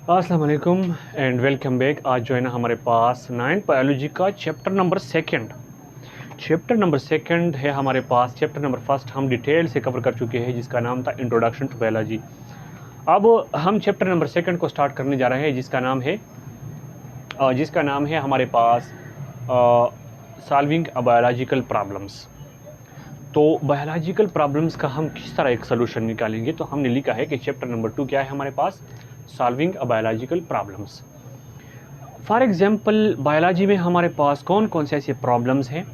अस्सलाम वालेकुम and welcome back. आज जो है ना हमारे पास 9 बायोलॉजी का चैप्टर नंबर सेकंड है हमारे पास। चैप्टर नंबर फर्स्ट हम डिटेल से कवर कर चुके हैं जिसका नाम था इंट्रोडक्शन टू बायोलॉजी। अब हम चैप्टर नंबर सेकंड को स्टार्ट करने जा रहे हैं जिसका नाम है हमारे पास सॉल्विंग बायोलॉजिकल प्रॉब्लम्स। तो बायोलॉजिकल प्रॉब्लम्स का हम किस तरह एक सोल्यूशन निकालेंगे, तो हमने लिखा है कि चैप्टर नंबर 2 क्या है हमारे पास, solving biological problems. For example biology में हमारे पास कौन कौन से ऐसे प्रॉब्लम्स हैं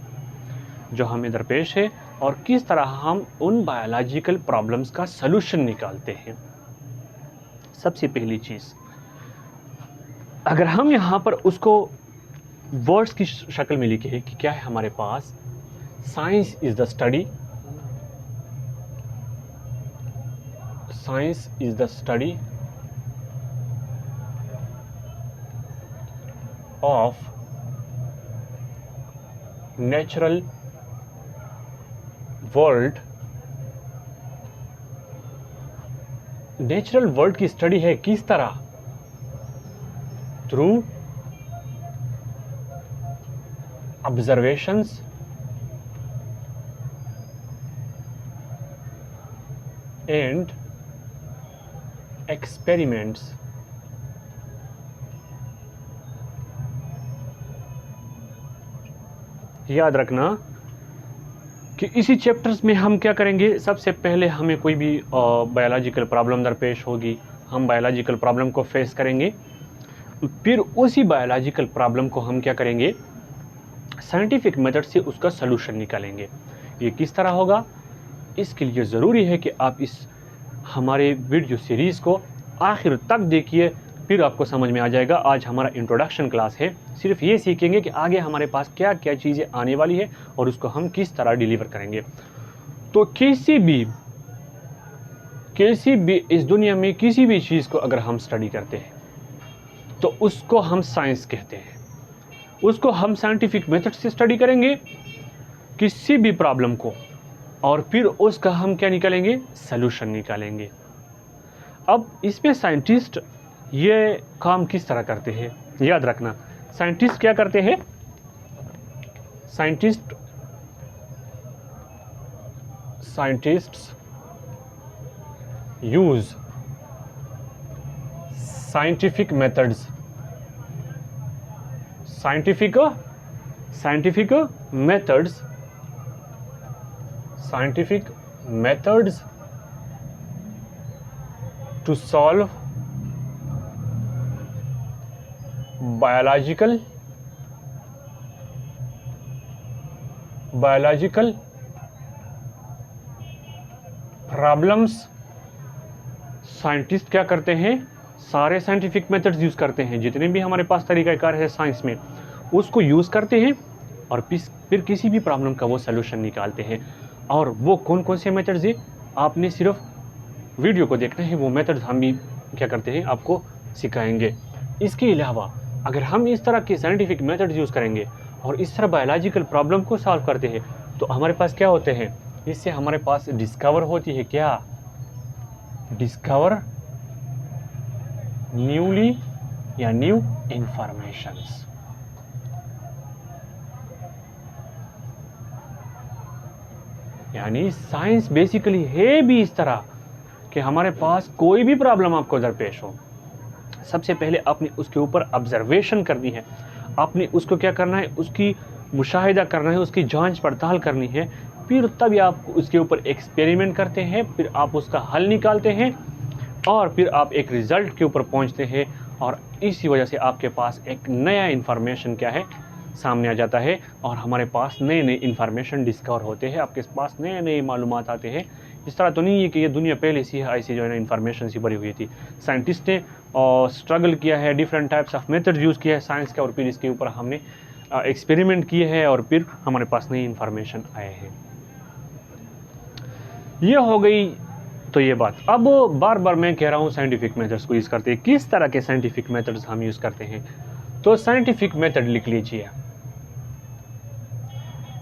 जो हमें दरपेश है और किस तरह हम उन बायोलॉजिकल प्रॉब्लम्स का सोल्यूशन निकालते हैं। सबसे पहली चीज़, अगर हम यहाँ पर उसको वर्ड्स की शक्ल में लिखे कि क्या है हमारे पास, science is the study of natural world। Natural world की स्टडी है किस तरह, थ्रू ऑब्जर्वेशंस एंड एक्सपेरिमेंट्स। याद रखना कि इसी चैप्टर्स में हम क्या करेंगे, सबसे पहले हमें कोई भी बायोलॉजिकल प्रॉब्लम दरपेश होगी, हम बायोलॉजिकल प्रॉब्लम को फेस करेंगे, फिर उसी बायोलॉजिकल प्रॉब्लम को हम क्या करेंगे, साइंटिफिक मेथड से उसका सलूशन निकालेंगे। ये किस तरह होगा, इसके लिए ज़रूरी है कि आप इस हमारे वीडियो सीरीज़ को आखिर तक देखिए, फिर आपको समझ में आ जाएगा। आज हमारा इंट्रोडक्शन क्लास है, सिर्फ ये सीखेंगे कि आगे हमारे पास क्या क्या चीज़ें आने वाली है और उसको हम किस तरह डिलीवर करेंगे। तो किसी भी इस दुनिया में किसी भी चीज़ को अगर हम स्टडी करते हैं तो उसको हम साइंस कहते हैं, उसको हम साइंटिफिक मेथड से स्टडी करेंगे किसी भी प्रॉब्लम को, और फिर उसका हम क्या निकालेंगे, सलूशन निकालेंगे। अब इसमें साइंटिस्ट ये काम किस तरह करते हैं, याद रखना, साइंटिस्ट क्या करते हैं, scientists use scientific methods to solve biological problems. Scientist क्या करते हैं, सारे साइंटिफिक मेथड्स यूज़ करते हैं, जितने भी हमारे पास तरीक़ाकार है साइंस में उसको यूज़ करते हैं और फिर किसी भी प्रॉब्लम का वो सलूशन निकालते हैं। और वो कौन कौन से मेथड्स हैं, आपने सिर्फ वीडियो को देखना है, वो मेथड्स हम भी क्या करते हैं आपको सिखाएंगे। इसके अलावा अगर हम इस तरह के साइंटिफिक मेथड्स यूज़ करेंगे और इस तरह बायोलॉजिकल प्रॉब्लम को सॉल्व करते हैं तो हमारे पास क्या होते हैं, इससे हमारे पास डिस्कवर होती है, क्या डिस्कवर न्यू इंफॉर्मेशंस। यानी साइंस बेसिकली है भी इस तरह कि हमारे पास कोई भी प्रॉब्लम आपको दरपेश हो, सबसे पहले आपने उसके ऊपर ऑब्जर्वेशन करनी है, आपने उसको क्या करना है, उसकी मुशाहिदा करना है, उसकी जांच पड़ताल करनी है, फिर तभी आप उसके ऊपर एक्सपेरिमेंट करते हैं, फिर आप उसका हल निकालते हैं और फिर आप एक रिज़ल्ट के ऊपर पहुंचते हैं। और इसी वजह से आपके पास एक नया इन्फॉर्मेशन क्या है, सामने आ जाता है और हमारे पास नए नए इन्फॉर्मेशन डिस्कवर होते हैं, आपके पास नए नए मालूमात आते हैं। इस तरह तो नहीं है कि ये दुनिया पहले से ऐसी जो है ना इन्फॉर्मेशन सी भरी हुई थी। साइंटिस्ट ने स्ट्रगल किया है, different types of method use किया है साइंस का, और फिर इसके ऊपर हमने एक्सपेरिमेंट किए हैं और फिर हमारे पास नई इन्फॉर्मेशन आए हैं। ये हो गई तो ये बात। अब बार बार मैं कह रहा हूँ साइंटिफिक मेथड्स को यूज़ करते हैं, किस तरह के साइंटिफिक मेथड्स हम यूज़ करते हैं, तो साइंटिफिक मेथड लिख लीजिए,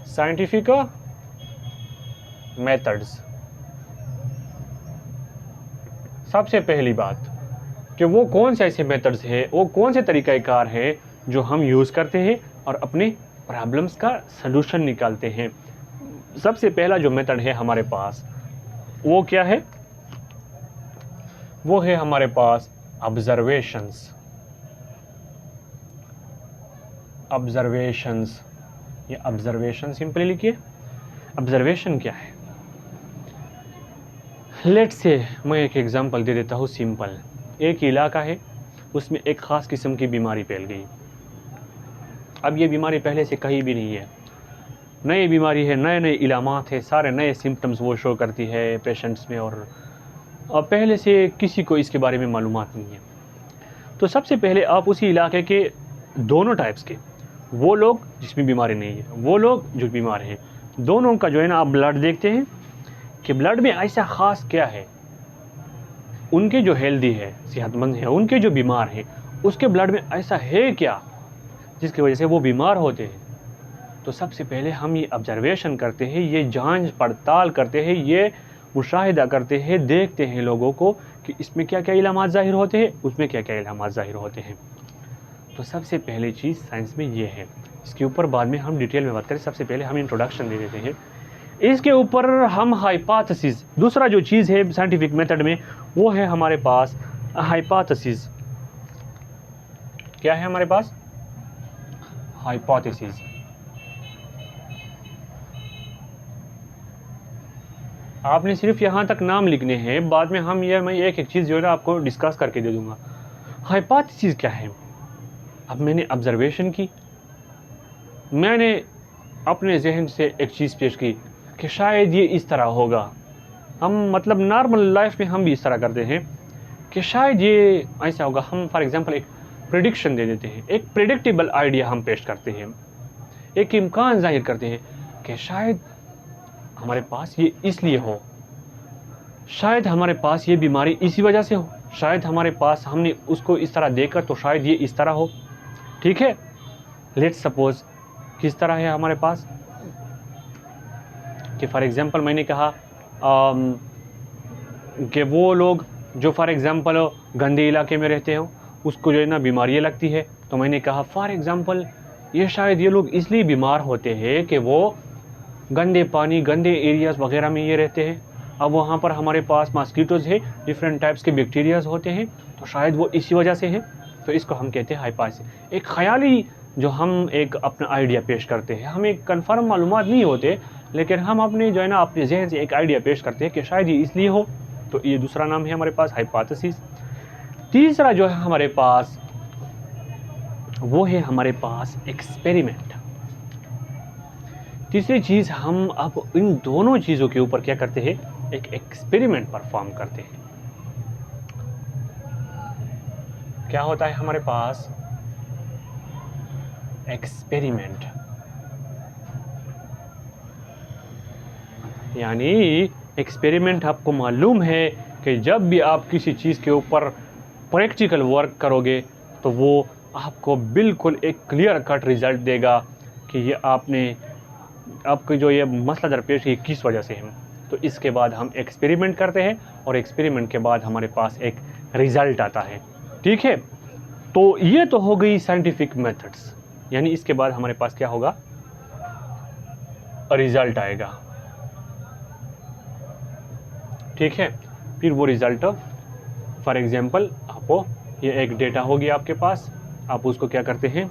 साइंटिफिक मेथड्स। सबसे पहली बात कि वो कौन से ऐसे मेथड्स है, वो कौन से तरीक़ाकार है जो हम यूज़ करते हैं और अपने प्रॉब्लम्स का सलूशन निकालते हैं। सबसे पहला जो मेथड है हमारे पास वो क्या है, वो है हमारे पास ऑब्जर्वेशंस। ऑब्जर्वेशंस, ये ऑब्जर्वेशन सिंपली लिखिए। ऑब्जर्वेशन क्या है? लेट्स से मैं एक एग्जांपल दे देता हूँ सिंपल। एक इलाका है, उसमें एक ख़ास किस्म की बीमारी फैल गई। अब ये बीमारी पहले से कहीं भी नहीं है, नई बीमारी है, नए नए इलामात है, सारे नए सिम्टम्स वो शो करती है पेशेंट्स में, और अब पहले से किसी को इसके बारे में मालूमात नहीं है। तो सबसे पहले आप उसी इलाके के दोनों टाइप्स के, वो लोग जिसमें बीमारी नहीं है, वो लोग जो बीमार हैं, दोनों का जो है ना आप ब्लड देखते हैं कि ब्लड में ऐसा ख़ास क्या है, उनके जो हेल्दी है, सेहतमंद है, उनके जो बीमार हैं, उसके ब्लड में ऐसा है क्या जिसकी वजह से वो बीमार होते हैं। तो सबसे पहले हम ये ऑब्जर्वेशन करते हैं, ये जांच पड़ताल करते हैं, ये मुशाहिदा करते हैं, देखते हैं लोगों को कि इसमें क्या क्या इलामात ज़ाहिर होते हैं, उसमें क्या क्या इलामात ज़ाहिर होते हैं। तो सबसे पहली चीज़ साइंस में ये है, इसके ऊपर बाद में हम डिटेल में बात करें। सबसे पहले हम इंट्रोडक्शन दे देते हैं, इसके ऊपर हम हाइपोथेसिस, दूसरा जो चीज़ है साइंटिफिक मेथड में वो है हमारे पास हाइपोथेसिस। क्या है हमारे पास? हाइपोथेसिस। आपने सिर्फ यहाँ तक नाम लिखने हैं, बाद में हम मैं एक एक चीज़ जो है ना आपको डिस्कस करके दे दूँगा। हाइपोथेसिस क्या है? अब मैंने ऑब्जर्वेशन की, मैंने अपने जहन से एक चीज़ पेश की कि शायद ये इस तरह होगा। हम मतलब नॉर्मल लाइफ में हम भी इस तरह करते हैं कि शायद ये ऐसा होगा। हम फॉर एग्जांपल एक प्रेडिक्शन दे देते हैं, एक प्रेडिक्टेबल आइडिया हम पेश करते हैं, एक इम्कान जाहिर करते हैं कि शायद हमारे पास ये इसलिए हो, शायद हमारे पास ये बीमारी इसी वजह से हो, शायद हमारे पास हमने उसको इस तरह देखा तो शायद ये इस तरह हो। ठीक है, लेट्स सपोज किस तरह है हमारे पास कि फॉर एग्जांपल मैंने कहा कि वो लोग जो फॉर एग्जांपल गंदे इलाके में रहते हो उसको जो है ना बीमारियाँ लगती है। तो मैंने कहा फॉर एग्जांपल ये शायद ये लोग इसलिए बीमार होते हैं कि वो गंदे पानी, गंदे एरियाज़ वगैरह में ये रहते हैं। अब वहाँ पर हमारे पास मॉस्किटोज़ है, डिफरेंट टाइप्स के बैक्टीरियाज होते हैं, तो शायद वो इसी वजह से है। तो इसको हम कहते हैं हाइपोथेसिस। एक ख़याली जो हम एक अपना आइडिया पेश करते हैं, हमें कंफर्म मालूमात नहीं होते, लेकिन हम अपने जो है ना अपने जहन से एक आइडिया पेश करते हैं कि शायद ये इसलिए हो। तो ये दूसरा नाम है हमारे पास हाइपोथेसिस। तीसरा जो है हमारे पास वो है हमारे पास एक्सपेरिमेंट। तीसरी चीज़, हम अब इन दोनों चीज़ों के ऊपर क्या करते हैं, एक एक्सपेरिमेंट परफॉर्म करते हैं। क्या होता है हमारे पास? एक्सपेरिमेंट, यानी एक्सपेरिमेंट आपको मालूम है कि जब भी आप किसी चीज़ के ऊपर प्रैक्टिकल वर्क करोगे तो वो आपको बिल्कुल एक क्लियर कट रिज़ल्ट देगा कि ये आपको जो ये मसला दरपेश है किस वजह से है। तो इसके बाद हम एक्सपेरिमेंट करते हैं और एक्सपेरिमेंट के बाद हमारे पास एक रिज़ल्ट आता है। ठीक है, तो ये तो हो गई साइंटिफिक मेथड्स, यानी इसके बाद हमारे पास क्या होगा, रिज़ल्ट आएगा। ठीक है, फिर वो रिज़ल्ट फॉर एग्जांपल आपको ये एक डेटा होगी आपके पास, आप उसको क्या करते हैं,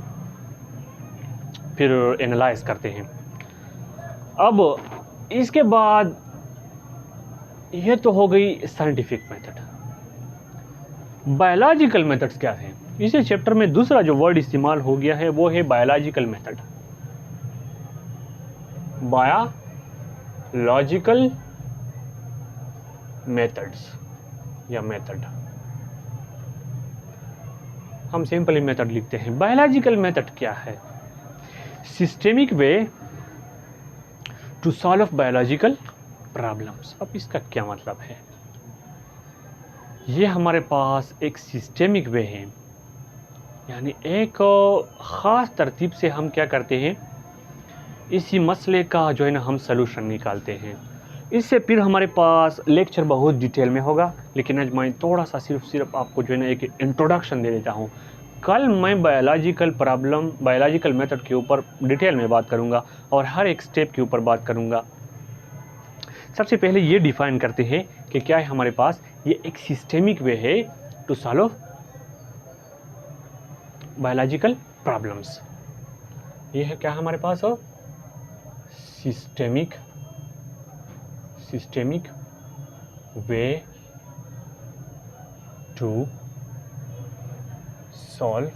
फिर एनालाइज करते हैं। अब इसके बाद ये तो हो गई साइंटिफिक मेथड। बायोलॉजिकल मेथड्स क्या हैं? इसी चैप्टर में दूसरा जो वर्ड इस्तेमाल हो गया है वो है बायोलॉजिकल मेथड। बायोलॉजिकल मेथड्स या मेथड, हम सिंपली मेथड लिखते हैं। बायोलॉजिकल मेथड क्या है? Systemic way to solve biological problems. अब इसका क्या मतलब है? ये हमारे पास एक सिस्टेमिक वे है, यानी एक ख़ास तरतीब से हम क्या करते हैं, इसी मसले का जो है ना हम सलूशन निकालते हैं। इससे फिर हमारे पास लेक्चर बहुत डिटेल में होगा, लेकिन आज मैं थोड़ा सा सिर्फ आपको जो है ना एक इंट्रोडक्शन दे देता हूँ। कल मैं बायोलॉजिकल मेथड के ऊपर डिटेल में बात करूँगा और हर एक स्टेप के ऊपर बात करूँगा। सबसे पहले ये डिफाइन करते हैं कि क्या है हमारे पास, ये एक सिस्टेमिक वे है टू सॉल्व बायोलॉजिकल प्रॉब्लम्स। ये है क्या हमारे पास हो, systemic way to solve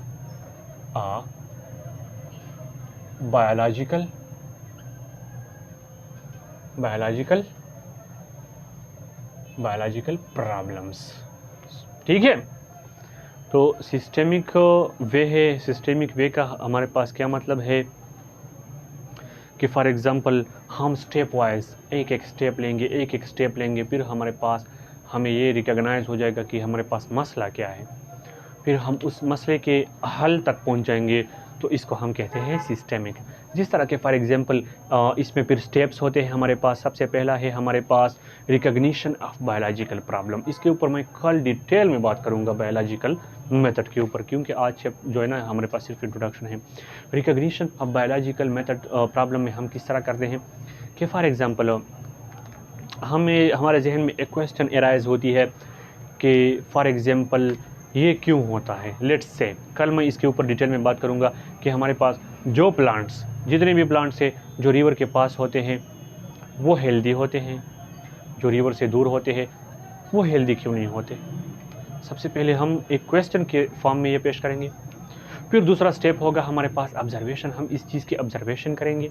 a biological problems. ठीक है, तो सिस्टेमिक वे है। सिस्टेमिक वे का हमारे पास क्या मतलब है कि फॉर एग्जांपल हम स्टेप वाइज एक स्टेप लेंगे, फिर हमारे पास हमें ये रिकॉग्नाइज हो जाएगा कि हमारे पास मसला क्या है, फिर हम उस मसले के हल तक पहुंच जाएंगे, तो इसको हम कहते हैं सिस्टेमिक। जिस तरह के फॉर एग्जांपल इसमें फिर स्टेप्स होते हैं हमारे पास। सबसे पहला है हमारे पास रिकॉग्निशन ऑफ बायोलॉजिकल प्रॉब्लम। इसके ऊपर मैं कल डिटेल में बात करूंगा बायोलॉजिकल मेथड के ऊपर, क्योंकि आज जो है ना हमारे पास सिर्फ इंट्रोडक्शन है। Recognition of biological method problem में हम किस तरह करते हैं कि फॉर एग्जांपल हमारे जहन में एक क्वेश्चन एराइज होती है कि फॉर एग्जांपल ये क्यों होता है। लेट्स से कल मैं इसके ऊपर डिटेल में बात करूंगा कि हमारे पास जो प्लांट्स, जितने भी प्लांट्स हैं जो रिवर के पास होते हैं वो हेल्दी होते हैं, जो रिवर से दूर होते हैं वो हेल्दी क्यों नहीं होते। सबसे पहले हम एक क्वेश्चन के फॉर्म में ये पेश करेंगे। फिर दूसरा स्टेप होगा हमारे पास ऑब्जर्वेशन। हम इस चीज़ की ऑब्जर्वेशन करेंगे,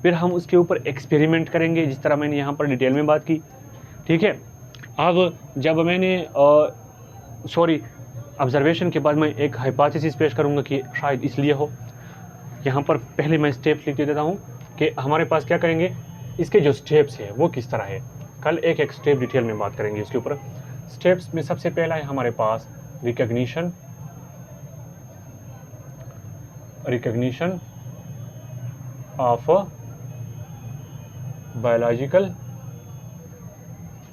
फिर हम उसके ऊपर एक्सपेरिमेंट करेंगे, जिस तरह मैंने यहाँ पर डिटेल में बात की। ठीक है, अब जब मैंने ऑब्जर्वेशन के बाद मैं एक हाइपोथेसिस पेश करूंगा कि शायद इसलिए हो। यहाँ पर पहले मैं स्टेप्स लिख देता हूँ कि हमारे पास क्या करेंगे, इसके जो स्टेप्स है वो किस तरह है। कल एक स्टेप डिटेल में बात करेंगे इसके ऊपर। स्टेप्स में सबसे पहला है हमारे पास रिकॉग्निशन ऑफ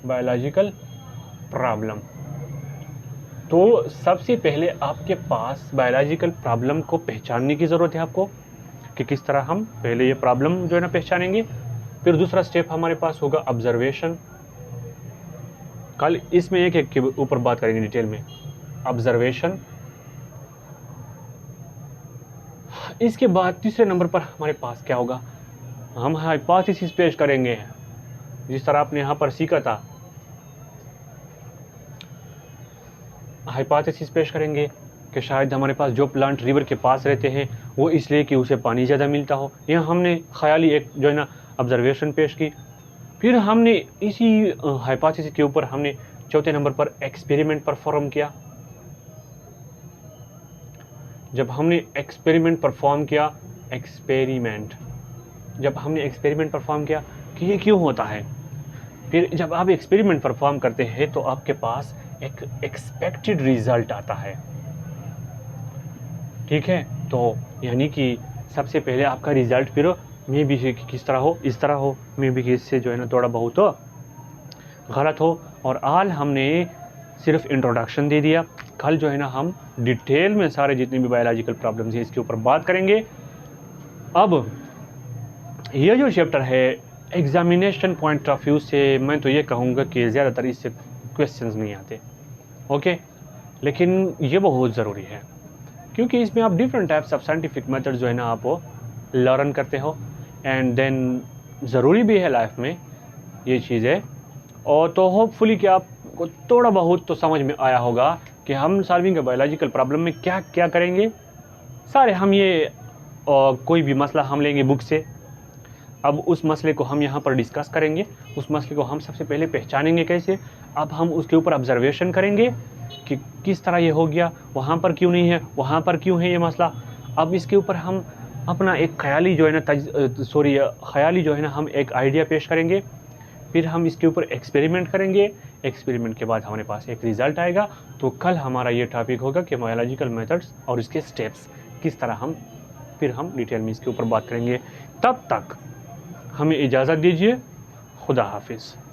बायोलॉजिकल प्रॉब्लम। तो सबसे पहले आपके पास बायोलॉजिकल प्रॉब्लम को पहचानने की ज़रूरत है आपको, कि किस तरह हम पहले ये प्रॉब्लम जो है ना पहचानेंगे। फिर दूसरा स्टेप हमारे पास होगा ऑब्जर्वेशन। कल इसमें एक के ऊपर बात करेंगे डिटेल में, ऑब्जर्वेशन। इसके बाद तीसरे नंबर पर हमारे पास क्या होगा, हम हाइपोथेसिस पेश करेंगे। जिस तरह आपने यहाँ पर सीखा था, हाइपोथेसिस पेश करेंगे कि शायद हमारे पास जो प्लांट रिवर के पास रहते हैं वो इसलिए कि उसे पानी ज़्यादा मिलता हो। यहाँ हमने ख्याली एक जो है ना ऑब्जर्वेशन पेश की। फिर हमने इसी हाइपोथेसिस के ऊपर हमने चौथे नंबर पर एक्सपेरिमेंट परफॉर्म किया। जब हमने एक्सपेरिमेंट परफॉर्म किया कि ये क्यों होता है, फिर जब आप एक्सपेरिमेंट परफॉर्म करते हैं तो आपके पास एक एक्सपेक्टेड रिजल्ट आता है। ठीक है, तो यानी कि सबसे पहले आपका रिजल्ट फिर मे भी किस तरह हो, इस तरह हो, मे भी इससे जो है ना थोड़ा बहुत गलत हो। और आज हमने सिर्फ इंट्रोडक्शन दे दिया। कल जो है ना हम डिटेल में सारे जितने भी बायोलॉजिकल प्रॉब्लम्स हैं इसके ऊपर बात करेंगे। अब ये जो चैप्टर है एग्जामिनेशन पॉइंट ऑफ व्यू से मैं तो ये कहूँगा कि ज़्यादातर इससे क्वेश्चंस नहीं आते। ओके, लेकिन ये बहुत ज़रूरी है क्योंकि इसमें आप different types of scientific method जो है ना आप लर्न करते हो, एंड देन ज़रूरी भी है लाइफ में ये चीज़ें। और तो होपफुली कि आपको थोड़ा बहुत तो समझ में आया होगा कि हम सॉल्विंग बायोलॉजिकल प्रॉब्लम में क्या क्या करेंगे। सारे हम ये कोई भी मसला हम लेंगे बुक से, अब उस मसले को हम यहाँ पर डिस्कस करेंगे। उस मसले को हम सबसे पहले पहचानेंगे कैसे, अब हम उसके ऊपर ऑब्जर्वेशन करेंगे कि किस तरह ये हो गया, वहाँ पर क्यों नहीं है, वहाँ पर क्यों है ये मसला। अब इसके ऊपर हम अपना एक ख्याली जो है ना हम एक आइडिया पेश करेंगे। फिर हम इसके ऊपर एक्सपेरिमेंट करेंगे। एक्सपेरिमेंट के बाद हमारे पास एक रिज़ल्ट आएगा। तो कल हमारा ये टॉपिक होगा कि बायोलॉजिकल मेथड्स और इसके स्टेप्स किस तरह फिर हम डिटेल में इसके ऊपर बात करेंगे। तब तक हमें इजाज़त दीजिए। खुदा हाफिज़।